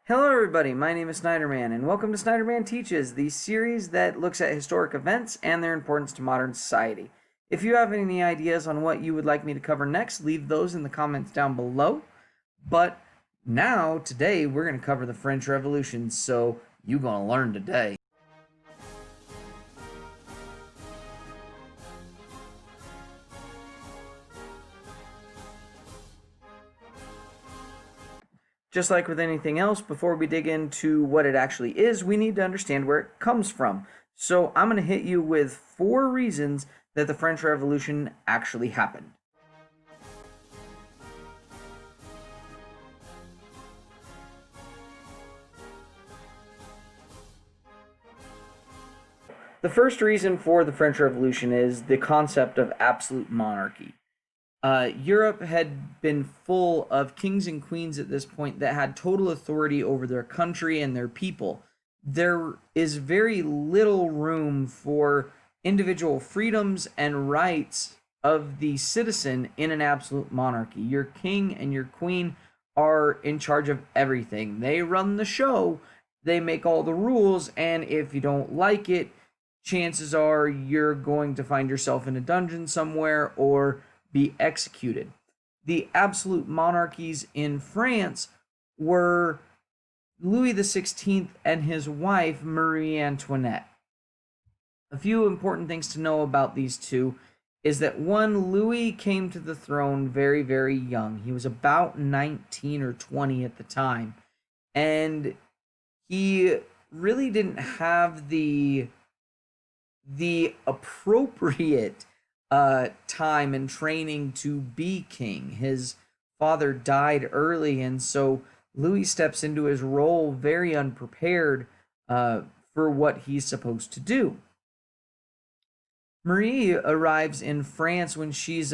Hello, everybody. My name is Snyderman, and welcome to Snyderman Teaches, the series that looks at historic events and their importance to modern society. If you have any ideas on what you would like me to cover next, leave those in the comments down below. But now, today, we're going to cover the French Revolution, so you're going to learn today. Just like with anything else, before we dig into what it actually is, we need to understand where it comes from. So I'm going to hit you with 4 reasons that the French Revolution actually happened. The first reason for the French Revolution is the concept of absolute monarchy. Europe had been full of kings and queens at this point that had total authority over their country and their people. There is very little room for individual freedoms and rights of the citizen in an absolute monarchy. Your king and your queen are in charge of everything. They run the show, they make all the rules, and if you don't like it, chances are you're going to find yourself in a dungeon somewhere or be executed. The absolute monarchies in France were Louis XVI and his wife Marie Antoinette. A few important things to know about these two is that one, Louis came to the throne very, very young. He was about 19 or 20 at the time. And he really didn't have the appropriate time and training to be king. His father died early, and so Louis steps into his role very unprepared for what he's supposed to do. Marie arrives in France when she's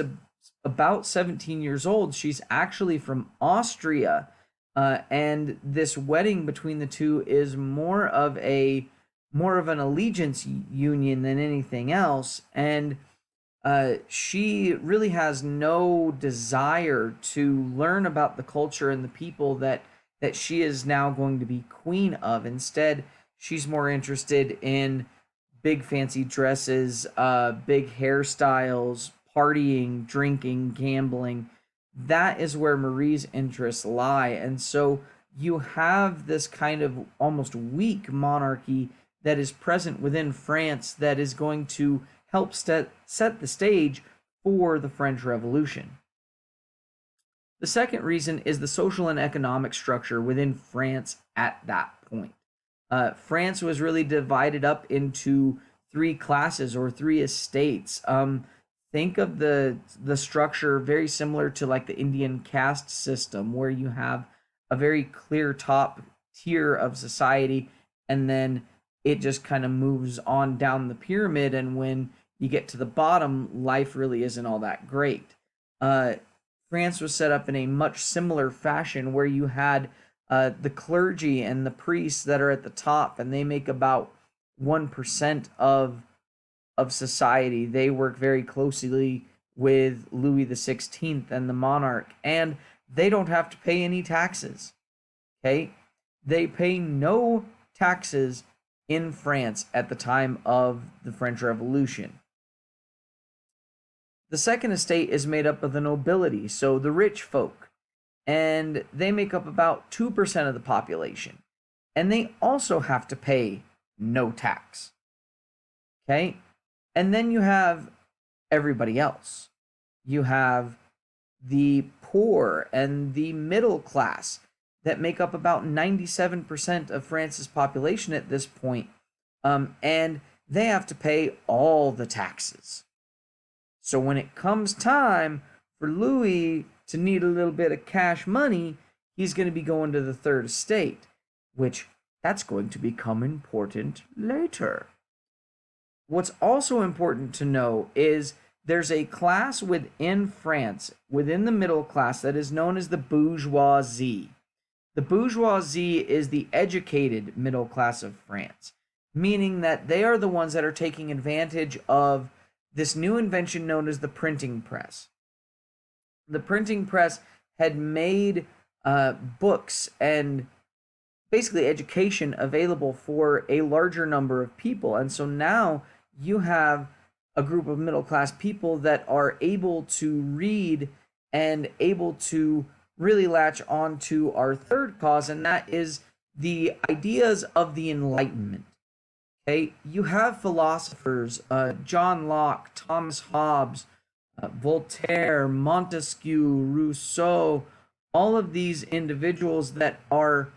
about 17 years old. She's actually from Austria, and this wedding between the two is more of an allegiance union than anything else, and she really has no desire to learn about the culture and the people that she is now going to be queen of. Instead, she's more interested in big fancy dresses, big hairstyles, partying, drinking, gambling. That is where Marie's interests lie. And so you have this kind of almost weak monarchy that is present within France that is going to help set the stage for the French Revolution. The second reason is the social and economic structure within France at that point. France was really divided up into 3 classes or 3 estates. Think of the structure very similar to like the Indian caste system, where you have a very clear top tier of society, and then it just kind of moves on down the pyramid, and when you get to the bottom, life really isn't all that great. France was set up in a much similar fashion, where you had the clergy and the priests that are at the top, and they make about 1% of society. They work very closely with Louis XVI and the monarch, and they don't have to pay any taxes. Okay? They pay no taxes in France at the time of the French Revolution. The second estate is made up of the nobility, so the rich folk, and they make up about 2% of the population, and they also have to pay no tax. Okay? And then you have everybody else. You have the poor and the middle class that make up about 97% of France's population at this point, and they have to pay all the taxes. So when it comes time for Louis to need a little bit of cash money, he's going to be going to the third estate, which that's going to become important later. What's also important to know is there's a class within France, within the middle class, that is known as the bourgeoisie. The bourgeoisie is the educated middle class of France, meaning that they are the ones that are taking advantage of this new invention known as the printing press. The printing press had made books and basically education available for a larger number of people. And so now you have a group of middle class people that are able to read and able to really latch on to our third cause, and that is the ideas of the Enlightenment. Okay, you have philosophers, John Locke, Thomas Hobbes, Voltaire, Montesquieu, Rousseau, all of these individuals that are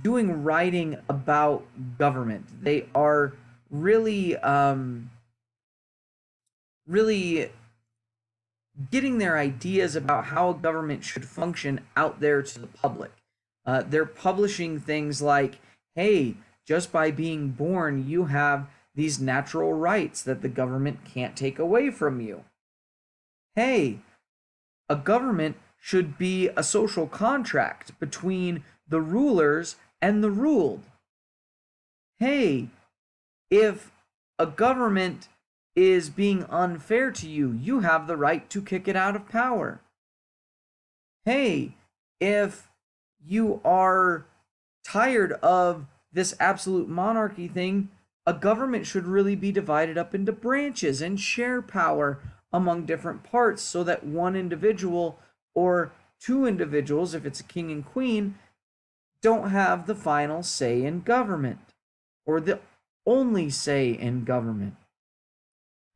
doing writing about government. They are really, really getting their ideas about how a government should function out there to the public. They're publishing things like, hey, just by being born, you have these natural rights that the government can't take away from you. Hey, a government should be a social contract between the rulers and the ruled. Hey, if a government is being unfair to you, you have the right to kick it out of power. Hey, if you are tired of this absolute monarchy thing, a government should really be divided up into branches and share power among different parts so that one individual or two individuals, if it's a king and queen, don't have the final say in government or the only say in government.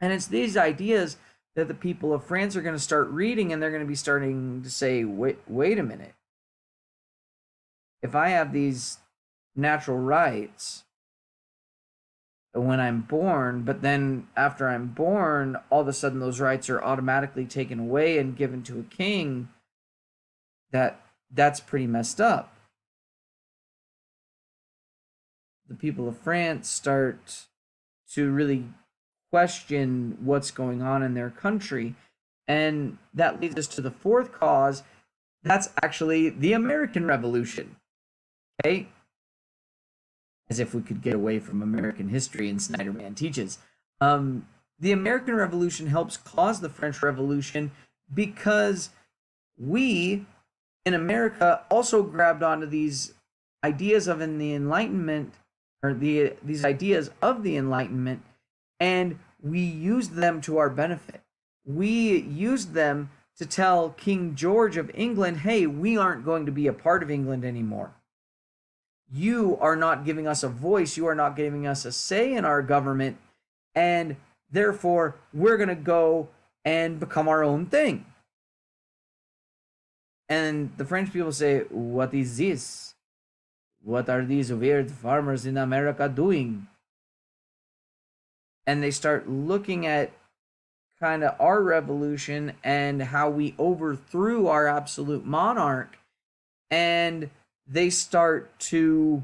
And it's these ideas that the people of France are going to start reading, and they're going to be starting to say, wait a minute. If I have these natural rights when I'm born, but then after I'm born, all of a sudden those rights are automatically taken away and given to a king, that's pretty messed up. The people of France start to really question what's going on in their country. And that leads us to the fourth cause. That's actually the American Revolution. Okay? As if we could get away from American history in Snyderman Teaches. The American Revolution helps cause the French Revolution because we in America also grabbed onto these ideas of the Enlightenment, or these ideas of the Enlightenment, and we used them to our benefit. We used them to tell King George of England, hey, we aren't going to be a part of England anymore. You are not giving us a voice. You are not giving us a say in our government. And therefore, we're going to go and become our own thing. And the French people say, what is this? What are these weird farmers in America doing? And they start looking at kind of our revolution and how we overthrew our absolute monarch, and they start to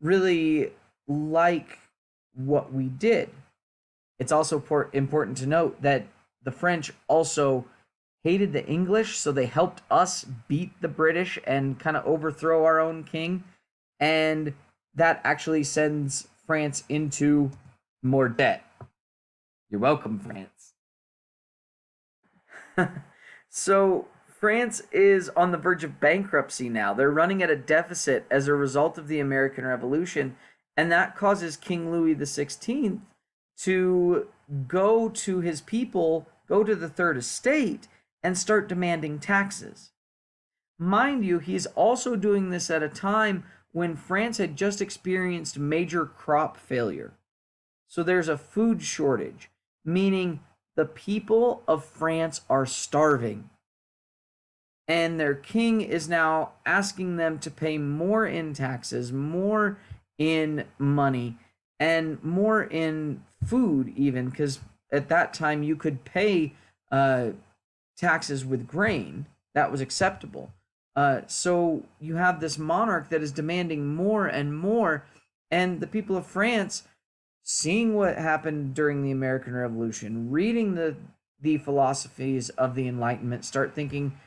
really like what we did. It's also important to note that the French also hated the English, so they helped us beat the British and kind of overthrow our own king, and that actually sends France into more debt. You're welcome, France. So France is on the verge of bankruptcy now. They're running at a deficit as a result of the American Revolution, and that causes King Louis XVI to go to his people, go to the Third Estate, and start demanding taxes. Mind you, he's also doing this at a time when France had just experienced major crop failure. So there's a food shortage, meaning the people of France are starving. And their king is now asking them to pay more in taxes, more in money, and more in food even, because at that time you could pay taxes with grain. That was acceptable. So you have this monarch that is demanding more and more, and the people of France, seeing what happened during the American Revolution, reading the philosophies of the Enlightenment, start thinking,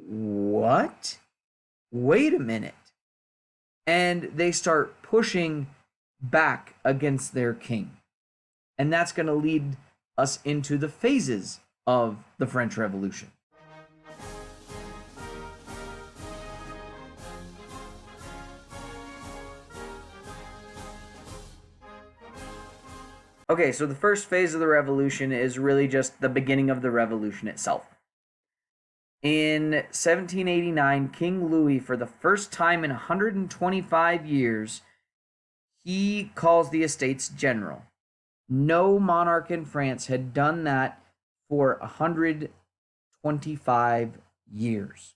what? Wait a minute. And they start pushing back against their king. And that's going to lead us into the phases of the French Revolution. Okay, so the first phase of the revolution is really just the beginning of the revolution itself. In 1789, King Louis, for the first time in 125 years, he calls the Estates General. No monarch in France had done that for 125 years.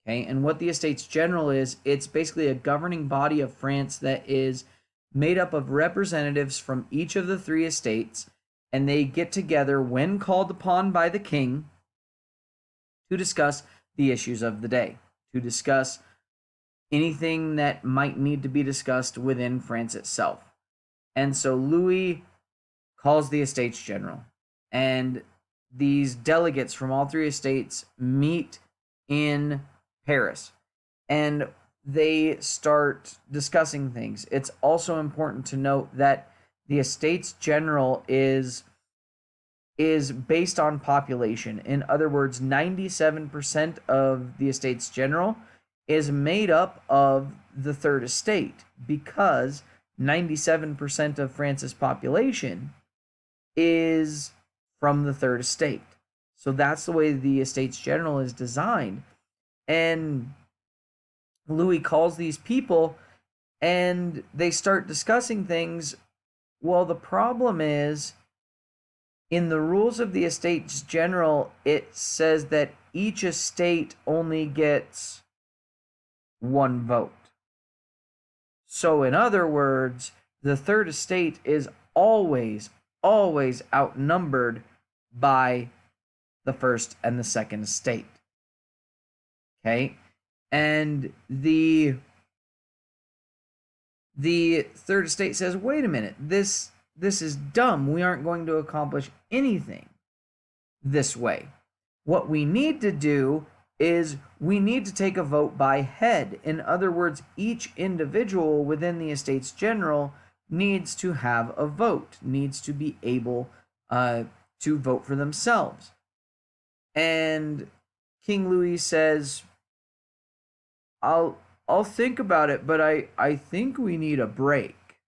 Okay, and what the Estates General is, it's basically a governing body of France that is made up of representatives from each of the three estates, and they get together when called upon by the king to discuss the issues of the day, to discuss anything that might need to be discussed within France itself. And so Louis calls the Estates General, and these delegates from all three estates meet in Paris, and they start discussing things. It's also important to note that the Estates General is based on population. In other words, 97% of the Estates General is made up of the third estate, because 97% of France's population is from the third estate. So that's the way the Estates General is designed. And Louis calls these people and they start discussing things. Well, the problem is, in the rules of the Estates General, it says that each estate only gets one vote. So, in other words, the third estate is always outnumbered by the first and the second estate. Okay? And the third estate says, wait a minute, this is dumb. We aren't going to accomplish anything this way. What we need to do is we need to take a vote by head. In other words, each individual within the Estates General needs to have a vote, needs to be able to vote for themselves. And King Louis says, I'll think about it, but I think we need a break.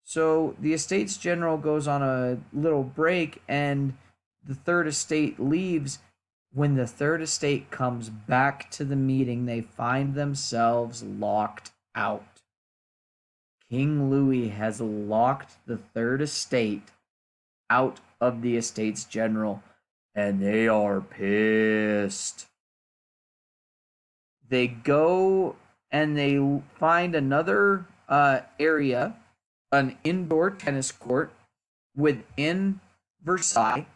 So the Estates General goes on a little break, and the third estate leaves. When the third estate comes back to the meeting, they find themselves locked out. King Louis has locked the third estate out of the Estates General, and they are pissed. They go and they find another area, an indoor tennis court within Versailles.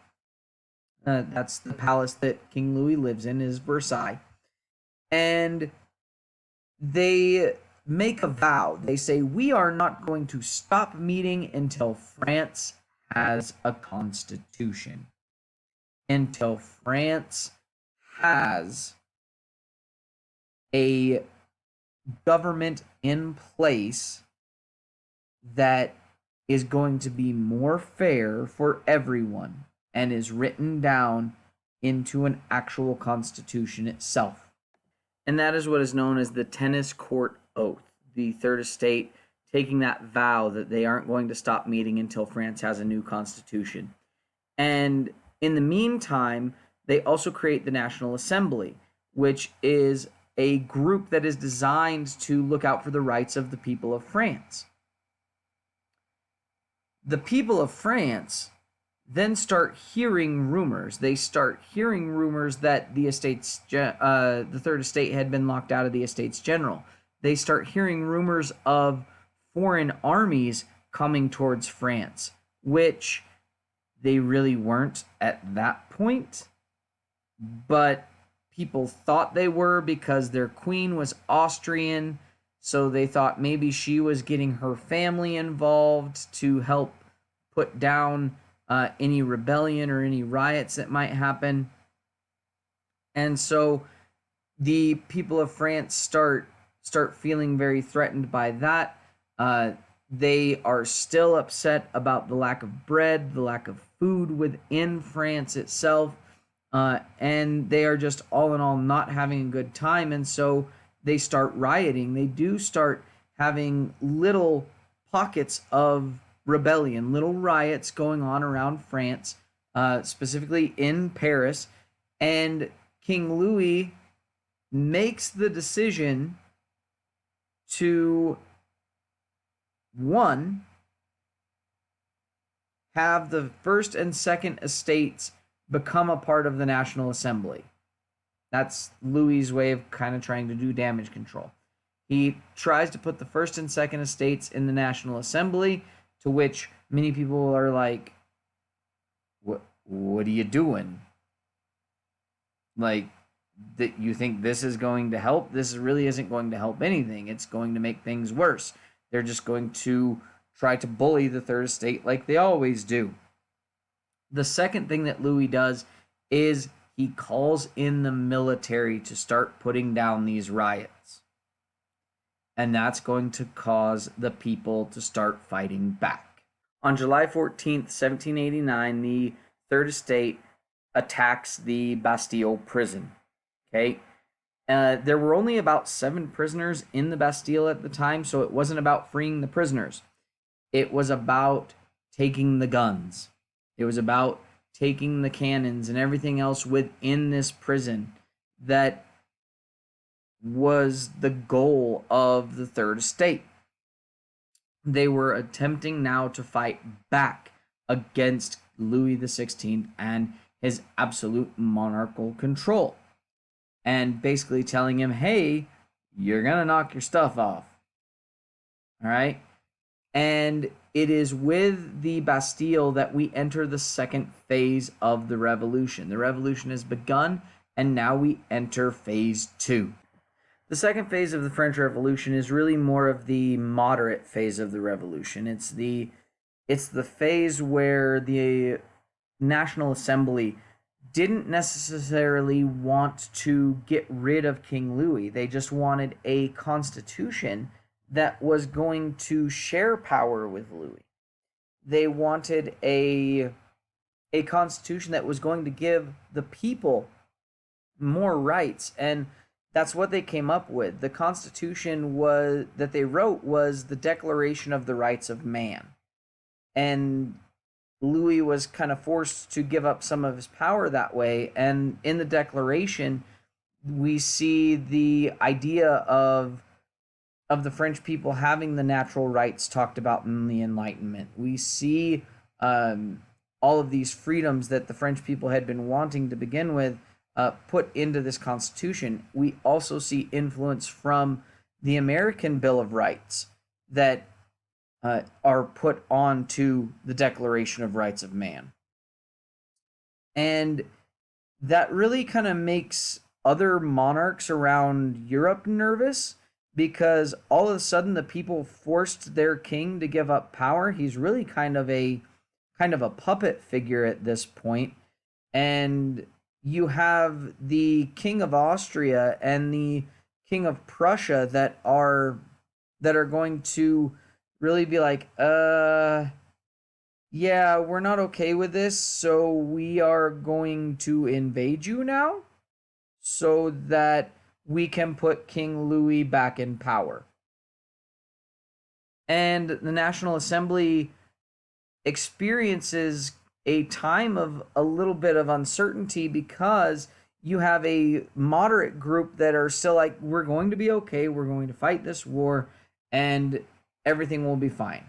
That's the palace that King Louis lives in, is Versailles. And they make a vow. They say, we are not going to stop meeting until France has a constitution. Until France has a government in place that is going to be more fair for everyone and is written down into an actual constitution itself. And that is what is known as the tennis court oath. The third estate taking that vow that they aren't going to stop meeting until France has a new constitution. And in the meantime, they also create the National Assembly, which is a group that is designed to look out for the rights of the people of France. The people of France then start hearing rumors. They start hearing rumors that the third estate had been locked out of the Estates General. They start hearing rumors of foreign armies coming towards France, which they really weren't at that point, but people thought they were because their queen was Austrian, so they thought maybe she was getting her family involved to help put down any rebellion or any riots that might happen. And so the people of France start feeling very threatened by that. They are still upset about the lack of bread, the lack of food within France itself, and they are just all in all not having a good time. And so they start rioting. They do start having little pockets of rebellion, little riots going on around France, specifically in Paris, and King Louis makes the decision to, one, have the first and second estates become a part of the National Assembly. That's Louis's way of kind of trying to do damage control. He tries to put the first and second estates in the National Assembly, to which many people are like, what are you doing? Like, that you think this is going to help? This really isn't going to help anything. It's going to make things worse. They're just going to try to bully the third estate like they always do. The second thing that Louis does is he calls in the military to start putting down these riots. And that's going to cause the people to start fighting back. On July 14th, 1789, the Third Estate attacks the Bastille prison. Okay? There were only about 7 prisoners in the Bastille at the time, so it wasn't about freeing the prisoners. It was about taking the guns. It was about taking the cannons and everything else within this prison that was the goal of the Third Estate. They were attempting now to fight back against Louis XVI and his absolute monarchical control, and basically telling him, hey, you're gonna knock your stuff off. All right? And it is with the Bastille that we enter the second phase of the revolution. The revolution has begun, and now we enter phase 2. The second phase of the French Revolution is really more of the moderate phase of the revolution. It's the phase where the National Assembly didn't necessarily want to get rid of King Louis. They just wanted a constitution that was going to share power with Louis. They wanted a constitution that was going to give the people more rights, and that's what they came up with. The constitution that they wrote was the Declaration of the Rights of Man. And Louis was kind of forced to give up some of his power that way, and in the Declaration we see the idea of the French people having the natural rights talked about in the Enlightenment. We see all of these freedoms that the French people had been wanting to begin with put into this Constitution. We also see influence from the American Bill of Rights that are put onto the Declaration of Rights of Man. And that really kind of makes other monarchs around Europe nervous, because all of a sudden the people forced their king to give up power. He's really kind of a puppet figure at this point. And you have the King of Austria and the King of Prussia that are going to really be like, yeah, we're not okay with this, so we are going to invade you now so that we can put King Louis back in power. And the National Assembly experiences a time of a little bit of uncertainty, because you have a moderate group that are still like, we're going to be okay, we're going to fight this war, and everything will be fine.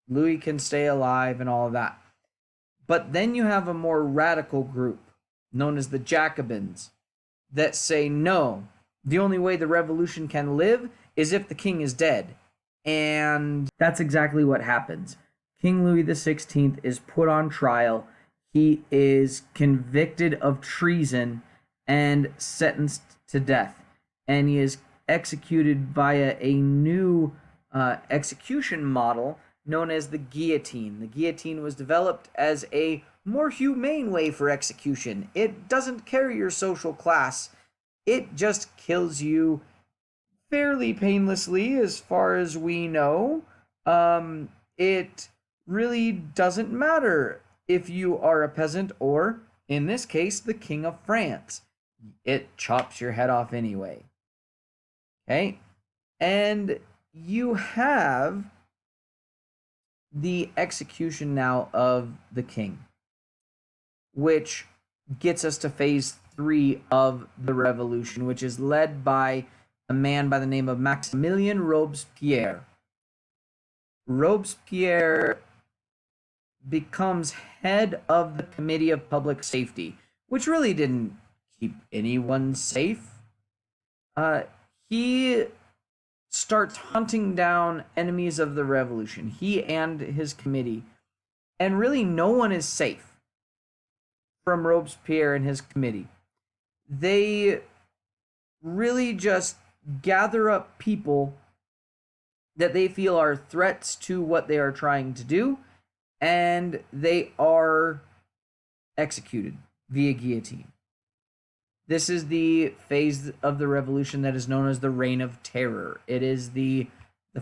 Louis can stay alive and all of that. But then you have a more radical group known as the Jacobins that say, no, the only way the revolution can live is if the king is dead. And that's exactly what happens. King Louis XVI is put on trial. He is convicted of treason and sentenced to death. And he is executed via a new execution model known as the guillotine. The guillotine was developed as a more humane way for execution. It doesn't care your social class. It just kills you fairly painlessly, as far as we know. It really doesn't matter if you are a peasant or, in this case, the King of France. It chops your head off anyway. Okay? And you have the execution now of the king, which gets us to phase 3 of the revolution, which is led by a man by the name of Maximilien Robespierre. Robespierre becomes head of the Committee of Public Safety, which really didn't keep anyone safe. He starts hunting down enemies of the revolution, he and his committee, and really no one is safe from Robespierre and his committee. They really just gather up people that they feel are threats to what they are trying to do, and they are executed via guillotine. This is the phase of the revolution that is known as the Reign of Terror. It is the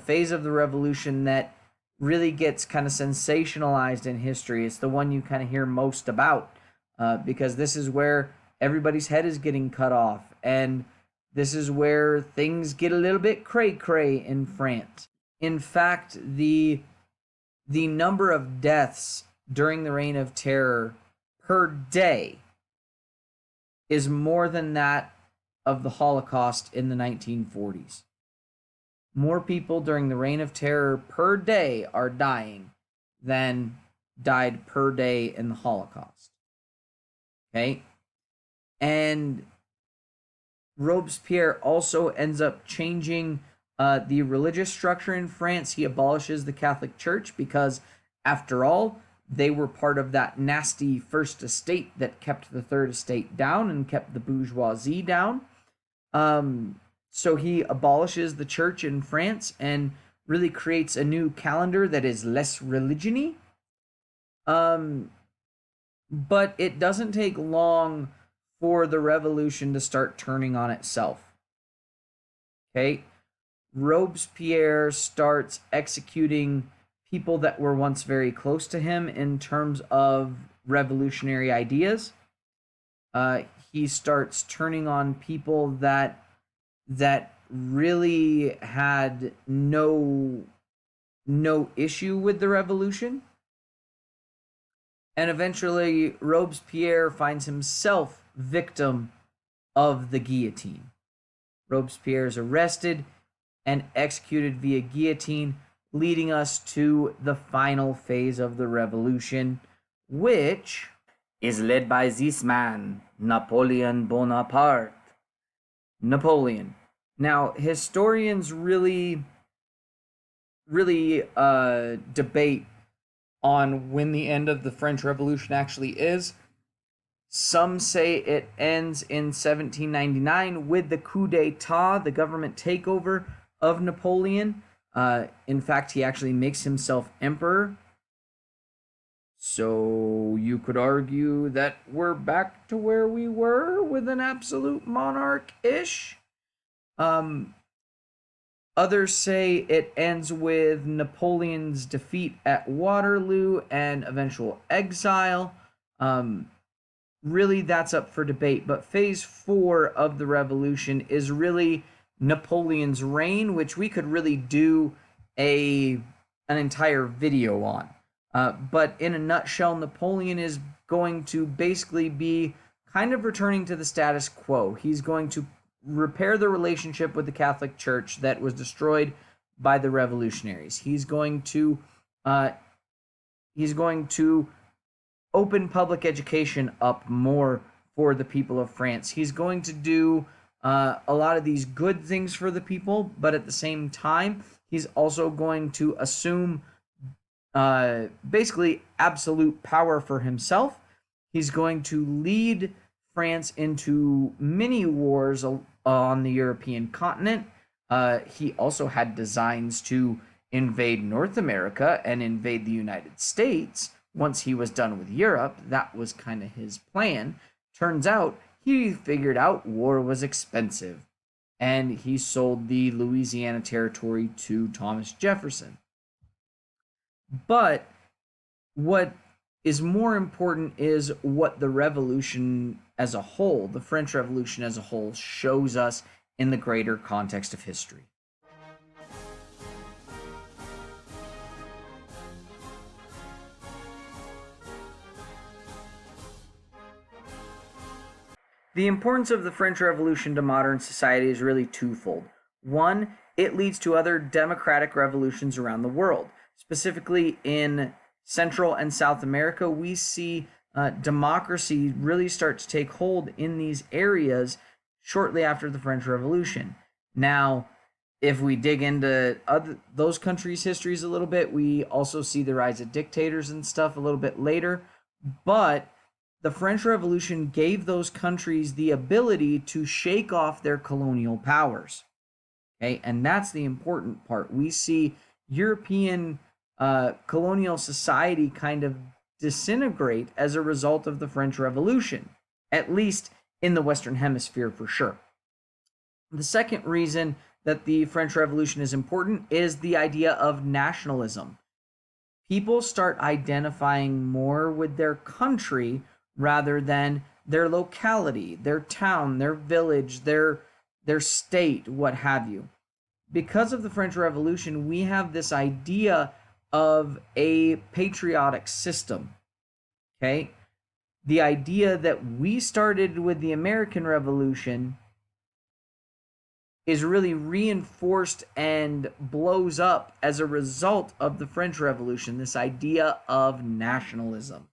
phase of the revolution that really gets kind of sensationalized in history. It's the one you kind of hear most about, because this is where everybody's head is getting cut off, and this is where things get a little bit cray-cray in France. In fact, the number of deaths during the Reign of Terror per day is more than that of the Holocaust in the 1940s. More people during the Reign of Terror per day are dying than died per day in the Holocaust. Okay? And Robespierre also ends up changing the religious structure in France. He abolishes the Catholic Church because, after all, they were part of that nasty First Estate that kept the Third Estate down and kept the bourgeoisie down. So he abolishes the church in France and really creates a new calendar that is less religion-y. But it doesn't take long for the revolution to start turning on itself. Okay? Robespierre starts executing people that were once very close to him in terms of revolutionary ideas. He starts turning on people that really had no issue with the revolution. And eventually Robespierre finds himself victim of the guillotine. Robespierre is arrested and executed via guillotine, leading us to the final phase of the revolution, which is led by this man, Napoleon Bonaparte. Napoleon. Now, historians really debate on when the end of the French Revolution actually is. Some say it ends in 1799 with the coup d'etat, the government takeover of Napoleon. In fact, he actually makes himself emperor. So you could argue that we're back to where we were with an absolute monarch-ish. Others say it ends with Napoleon's defeat at Waterloo and eventual exile. Really, that's up for debate. But phase 4 of the revolution is really Napoleon's reign, which we could really do an entire video on. But in a nutshell, Napoleon is going to basically be kind of returning to the status quo. He's going to repair the relationship with the Catholic Church that was destroyed by the revolutionaries. He's going to open public education up more for the people of France. He's going to do a lot of these good things for the people, but at the same time, he's also going to assume basically absolute power for himself. He's going to lead France into many wars on the European continent. He also had designs to invade North America and invade the United States once he was done with Europe. That was kind of his plan. Turns out he figured out war was expensive, and he sold the Louisiana Territory to Thomas Jefferson. But what is more important is what the revolution as a whole, the French Revolution as a whole, shows us in the greater context of history. The importance of the French Revolution to modern society is really twofold. One, it leads to other democratic revolutions around the world. Specifically in Central and South America, we see democracy really start to take hold in these areas shortly after the French Revolution. Now, if we dig into those countries' histories a little bit, we also see the rise of dictators and stuff a little bit later. But the French Revolution gave those countries the ability to shake off their colonial powers. Okay, and that's the important part. We see European colonial society kind of disintegrate as a result of the French Revolution, at least in the Western Hemisphere for sure. The second reason that the French Revolution is important is the idea of nationalism. People start identifying more with their country rather than their locality, their town, their village, their state, what have you. Because of the French Revolution, we have this idea of a patriotic system. Okay? The idea that we started with the American Revolution is really reinforced and blows up as a result of the French Revolution, this idea of nationalism.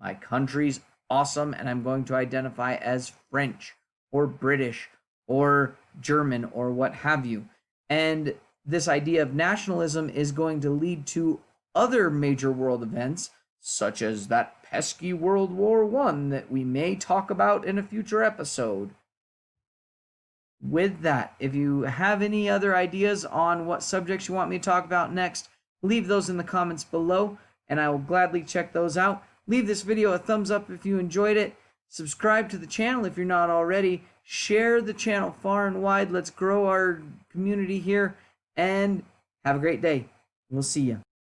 My country's awesome, and I'm going to identify as French or British or German or what have you. And this idea of nationalism is going to lead to other major world events, such as that pesky World War I that we may talk about in a future episode. With that, if you have any other ideas on what subjects you want me to talk about next, leave those in the comments below, and I will gladly check those out. Leave this video a thumbs up if you enjoyed it. Subscribe to the channel if you're not already. Share the channel far and wide. Let's grow our community here, and have a great day. We'll see you.